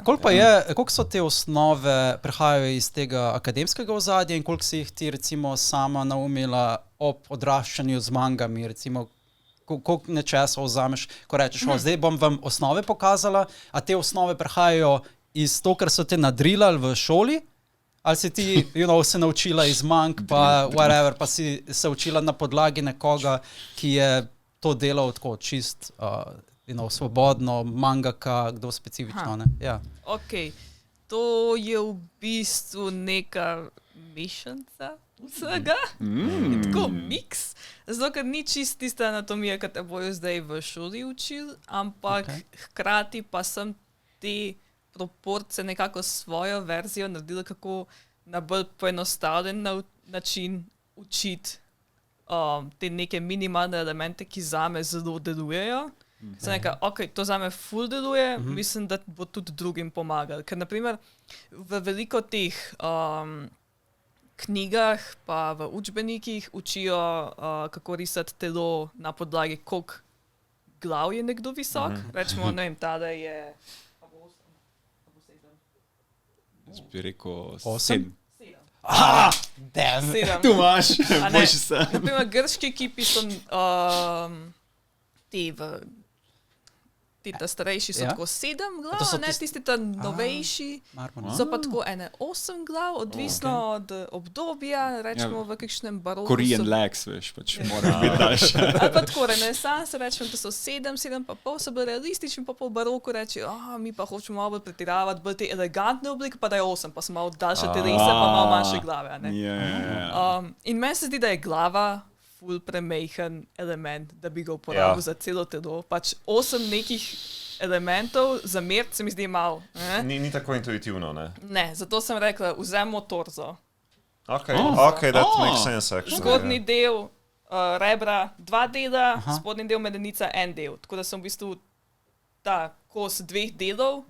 Koliko so te osnove prihajajo iz tega akademskega ozadja in koliko si jih ti recimo sama naumila ob odraščanju z mangami, recimo koliko nečesa vzameš, ko rečeš, zdaj bom vam osnove pokazala, a te osnove prihajajo iz to, kar so te nadrilali v šoli, ali si ti se naučila iz mang, pa whatever, pa si se učila na podlagi nekoga, ki je to delal tako čist svobodno, mangaka, kdo specifično, ne? Ja. Ok, to je v bistvu neka mešanca vsega, tako miks, zato ker ni čist tista anatomija, ki te bojo zdaj v šoli učili, ampak hkrati pa sem te proporce nekako svojo verzijo naredila, kako na bolj poenostavljen način učiti te neke minimalne elemente, ki zame zelo delujejo. Sem nekaj, ok, to zame ful deluje, mislim, da bo tudi drugim pomagal. Ker naprimer v veliko teh knjigah pa v učbenikih učijo, kako risati telo na podlagi, koliko glav je nekdo visok. Rečemo, ne vem, tale je... Bi rekel 8? 7. Tu imaš, boljši se. Naprimer, grški kipi so ti starejši so tako 7 glav, ne, tisti ta novejši so pa tako 8 glav, odvisno od obdobja, rečemo v kakšnem baroku. Korean legs, veš, pač moram biti daljši. Ali pa tako renesans, rečemo, da so 7 pa pol, so bili realistični, pa pol baroku reči, mi pa hočemo malo bolj pretiravati, bolj te elegantne oblike, pa da je 8, pa so malo daljše telesa, pa malo manjše glave. In meni se zdi, da je glava ful premejhen element, da bi ga uporabil za celo telo. Pač 8 nekih elementov za mert se mi zdi malo. Ni tako intuitivno, ne? Ne, zato sem rekla, vzemo torzo. Ok, that makes sense, actually. Zgornji del rebra 2 dela, spodnji del medenica 1 del. Tako da sem v bistvu ta kos 2 delov.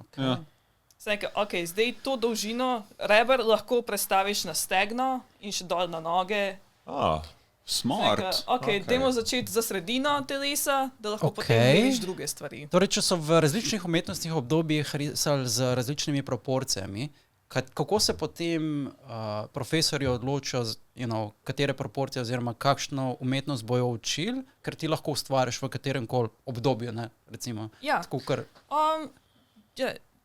Sem rekla, ok, zdaj to dolžino reber lahko prestaviš na stegno in še dol na noge. Smart. Ok, dajmo začeti za sredino telesa, da lahko potem vidiš druge stvari. Torej, če so v različnih umetnostnih obdobjih risali z različnimi proporcijami, kako se potem profesorji odločijo, katere proporcije oziroma kakšno umetnost bojo učili, ker ti lahko ustvariš v katerem koli obdobju, ne, recimo. Ja. Tako kar...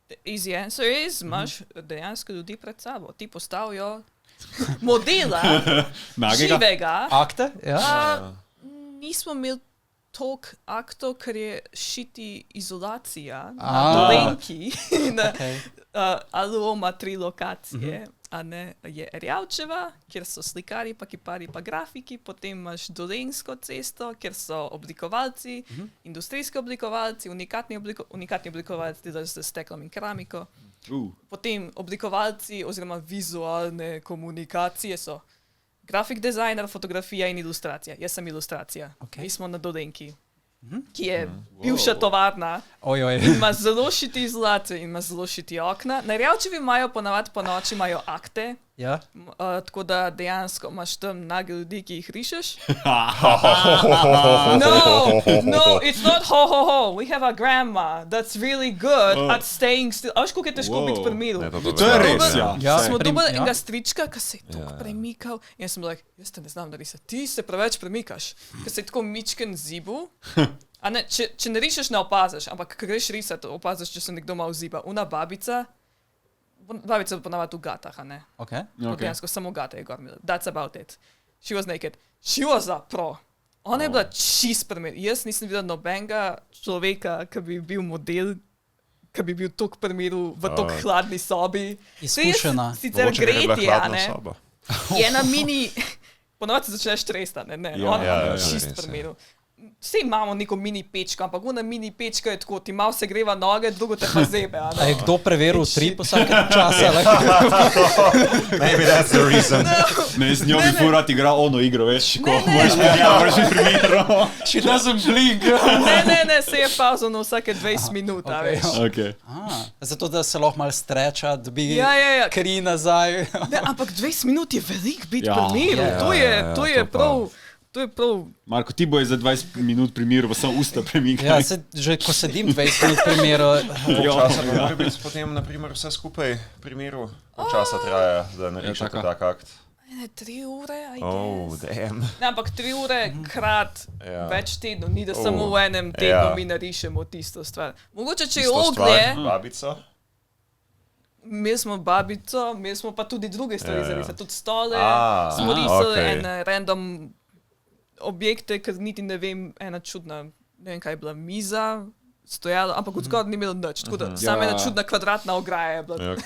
The easy answer is, imaš dejansko ljudi pred sabo. Ti postavijo modela živega. Akte? Ja. Nismo imeli toliko aktov, ker je šiti izolacija na Dolenki in Aloma 3 lokacije. Je Erjavčeva, kjer so slikari, pa kiparji, pa grafiki, potem imaš Dolenjsko cesto, kjer so oblikovalci, industrijski oblikovalci, unikatni oblikovalci delajo s steklom in keramiko. Potem oblikovalci oziroma vizualne komunikacije so grafik dizajner, fotografija in ilustracija. Jaz sem ilustracija. Mi smo na Dolenki, ki je bivša tovarna in ima zelo šiti izolacijo in ima zelo šiti okna. Na Erjavčevi imajo ponavadi po noči imajo akte, tako da dejansko imaš tam nage ljudi, ki jih rišeš. No, it's not ho. We have a grandma that's really good at staying still. A veš, koliko je težko biti pri miru? To je res, ja. Smo dobili enega strička, ki se je tako premikal. In jaz sem bila, jaz te ne znam narisati. Ti se preveč premikaš, ker se je tako mičken zibu. A ne, če ne rišeš, ne opaziš, ampak ko greš risati, opaziš, če se nekdo malo ziba. Una babica ponavadi v gatah, a ne? Dejansko samo gate je gormila. That's about it. She was naked. She was a pro. Ona je bila čist primer. Jaz nisem videla nobenega človeka, ki bi bil model, ki bi bil toliko primeru v toliko hladni sobi. Izkušena. Sicer greti, a ne? Je na mini... Ponovadi se začneš tresta, ne? Ona je čist primeru. Vsi imamo neko mini pečko, ampak ona mini pečka je tako, ti malo se greva noge, drugo te pa zebe. A je kdo preveril trip vsakega časa? Maybe that's the reason. Ne, z njo bi furat igral ono igro, veš, ko moraš biti primerno. She doesn't blink. Ne, se je pauzo na vsake 20 minut, veš. Zato, da se lahko malo streča, dobi kri nazaj. Ampak 20 minut je veliko biti pri miru. To je prav To je prav. Marko, ti boje za 20 minut primiral, pa samo usta premikaj. Ja, že ko sedim 20 minut primeru. Časa pa mora biti potem, naprimer, vse skupaj primiru. Časa traja, da narediš tak akt. 3 ure, damn. Ne, ampak 3 ure krat več tednov, ni da samo v enem tednu mi narišemo tisto stvar. Mogoče, če je oglje... Babico? Imeli smo babico, imeli smo pa tudi druge stvari zarisati, tudi stole, smo risali ene random objekte, ker niti ne vem, ena čudna, ne vem kaj je bila, miza, stojalo, ampak od zgod ni imelo nič, tako da sama ena čudna kvadratna ograja je bila.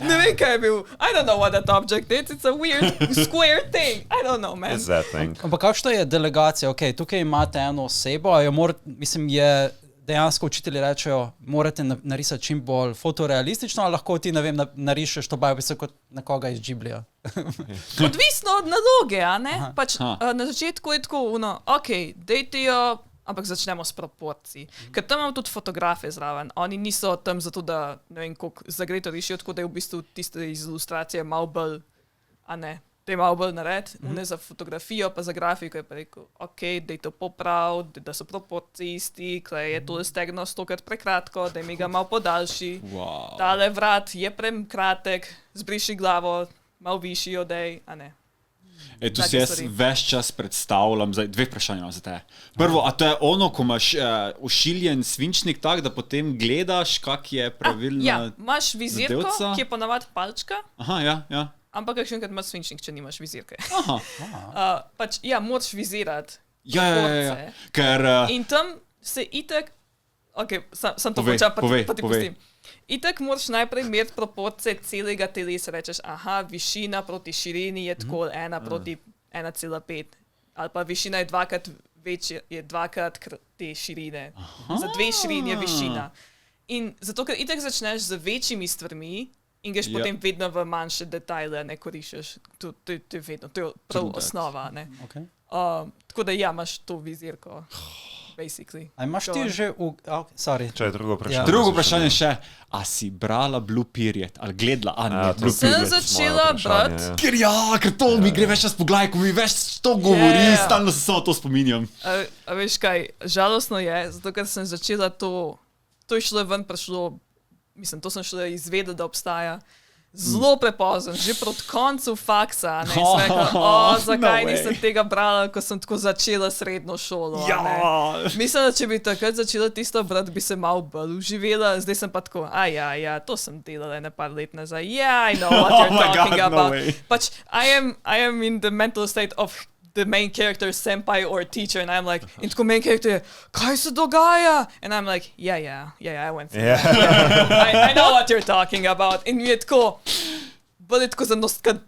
Ne vem kaj je bil, I don't know what that object is, it's a weird square thing, I don't know, man. It's that thing. Ampak kakšna je delegacija? Ok, tukaj imate eno osebo, a jo mislim, je dejansko učitelji rečejo, morate narisati čim bolj fotorealistično, ali lahko ti, ne vem, narišeš to babico kot nekoga iz Ghiblija? Odvisno od naloge, a ne? Pač na začetku je tako, ok, dejte jo, ampak začnemo s proporcij. Ker tam imamo tudi fotografe zraven. Oni niso tam zato, da ne vem, koliko zagreto rišijo, tako da je v bistvu tiste iz ilustracije malo bolj, a ne, te malo bolj nared, ne za fotografijo, pa za grafiko je pa rekel, ok, dej to poprav, da so proporcije isti, klej je tole stegno 100krat prekratko, daj mi ga malo podaljši, tale vrat je prekratek, zbriši glavo, malo višji odej, a ne. Tu si jaz ves čas predstavljam, zdaj 2 vprašanja za te. Prvo, a to je ono, ko imaš ošiljen svinčnik tak, da potem gledaš, kak je pravilna Ja, imaš vizirko, ki je ponavadi palčka. Aha, ja. Ampak kakšenkrat imaš svinčnik, če nimaš vizirke. Aha. Moraš vizirati. Ja. Ker... In tam se itak... Ok, sem to počal, pa ti pustim. Itak moraš najprej imeti proporcije celega telesa. Rečeš, aha, višina proti širini je tako 1 proti 1,5. Ali pa višina je 2krat večja, je 2krat te širine. Za 2 širini je višina. In zato, ker itak začneš z večjimi stvarmi, in greš potem vedno v manjše detajle, ne koriščeš. To je vedno, to je prav osnova, ne. Tako da imaš to vizirko, basically. A imaš ti že sorry. Če je drugo vprašanje. Drugo vprašanje še, a si brala Blue Period, ali gledala Blue Period? Sem začela brati. Ker to mi gre več čas po glavi, ko mi več to govori, stalno se samo to spominjam. A veš kaj, žalostno je, zato ker sem začela to je šlo ven, prišlo. Mislim, to sem šele izvedela, da obstaja. Zelo prepozno, že proti koncu faksa, ne, sem rekla, zakaj nisem tega brala, ko sem tako začela srednjo šolo, ne. Mislim, da če bi takrat začela tisto brati, bi se malo bolj uživela, zdaj sem pa tako, to sem delala par let nazaj, I know what you're talking about. Pač, I am in the mental state of the main character, senpai or teacher, and I'm like, in tako main character, kaj se dogaja? And I'm like, yeah, I went through that. I know what you're talking about. In mi je tako, bolj je tako za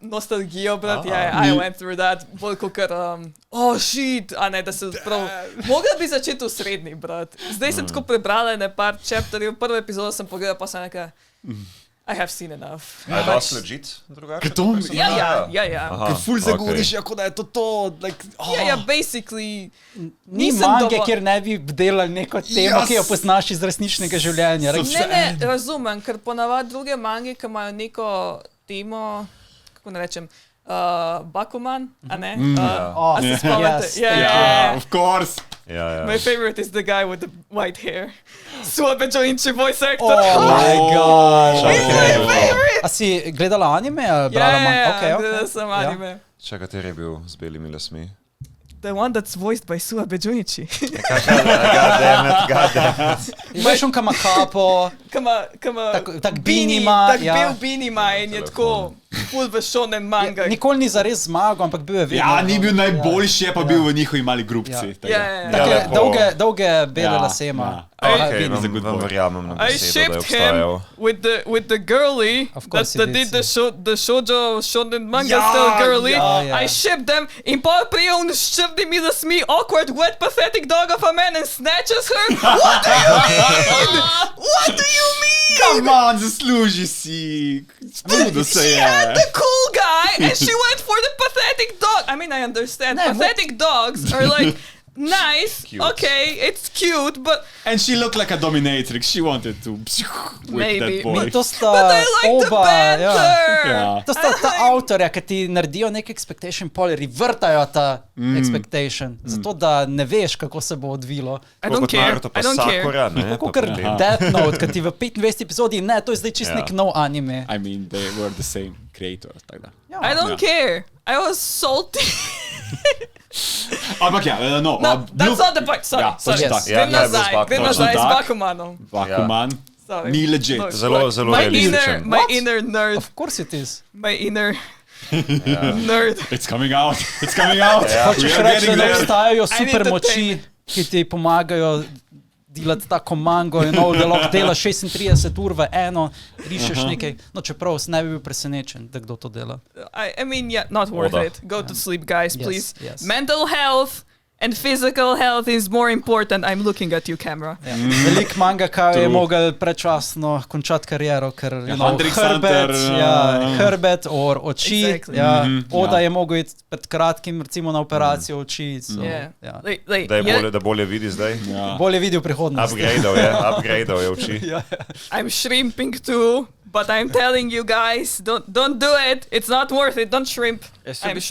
nostalgijo, brat, I went through that, bolj kakor, shit, a ne, da se prav, mogla bi začeti v srednji, brat. Zdaj sem tako prebrala par chapterjev, prvo epizodo sem pogledala, pa sem neka, I have seen enough. Je to legit drugače? Ja. Ker ful zagovoriš, kot da je to, Ja, basically. Ni mange, kjer ne bi delali neko temo, ki jo poznaš iz resničnega življenja. Ne, razumem, ker ponavadi druge mange, ki imajo neko temo, kako ne rečem, Bakuman, a ne? A se spomnite? Yeah, of course. My favorite is the guy with the white hair. Suabe Joinchi voice actor. Oh my god. He's my favorite. A si gledala anime? Gledala sem anime. Če kateri je bil z belimi lasmi? The one that's voiced by Suabe Joinchi. God damn it. Imaš on kama kapo. Tak bini ima. Tak bil bini ima in je tako ful v shonen manga. Nikoli ni zares zmagal, ampak bil je vedno. Ja, ni bil najboljši, je pa bil v njihovi mali grupci. Dolge bele lase ima. Vam verjamem na besedo, da je I shipped obstajal. him with the girly that did the shoujo shonen manga still girly. I shipped them in pa prije on s črnimi lasmi awkward wet pathetic dog of a man and snatches her. What do you mean? What do you mean? Come on, zasluži si. Spudo se She je. had the cool guy and she went for the pathetic dog. I mean, I understand. Pathetic dogs are like nice. Cute. Okay, it's cute, but And she looked like a dominatrix. She wanted to with Maybe. that boy. To sta but I like the oba, banter. Ja. To sta ta avtorja, ki ti naredijo nek expectation, pol revrtajo ta expectation, zato da ne veš, kako se bo odvilo. I don't care. Naruto pa I don't care. Sakura, ne? Tako pa kot potem- Death Note, ki ti v 25 epizodi ne, to je zdaj čist Ja. nek nov anime. I mean, they were the same creator. Tak da. I don't care. I was salty. Ampak ja, no. No, that's not the point. Sorry, Ja, sorry. točno Yes. tak. Ja, Grem ja, nazaj, bez grem Bakuma. nazaj z Točno tak. Bakumanom. Bakuman. Sorry. Ni legit. Look, Zelo, zelo my realističen. inner, my What? inner nerd, Of course it is. my inner nerd. It's coming out. It's coming out. Ja. We Hočeš are reči, getting da there. obstajajo I need super to moči, ki ti pomagajo delati tako mango, da lahko delaš 36 ur v eno, rišeš nekaj. No, čeprav ne bi bil presenečen, da kdo to dela. I mean, yeah, not worth Oda. it. Go to sleep, guys, Yes, please. yes. Mental health and physical health is more important. I'm looking at you, camera. Ja. Veliko mangakajev je True. mogel predčasno končati kariero, ker you know, Hunter x hrbet, Hunter, ja, hrbet, oči. Exactly. Ja, Oda ja. je mogel iti pred kratkim recimo na operacijo oči. So, Yeah. ja. Like, Da bolje vidi zdaj. Ja. Bolje videl prihodnost. Upgradeal je oči. I'm shrimping too, but I'm telling you guys, don't do it. It's not worth it. Don't shrimp. Jaz se v I'm bistvu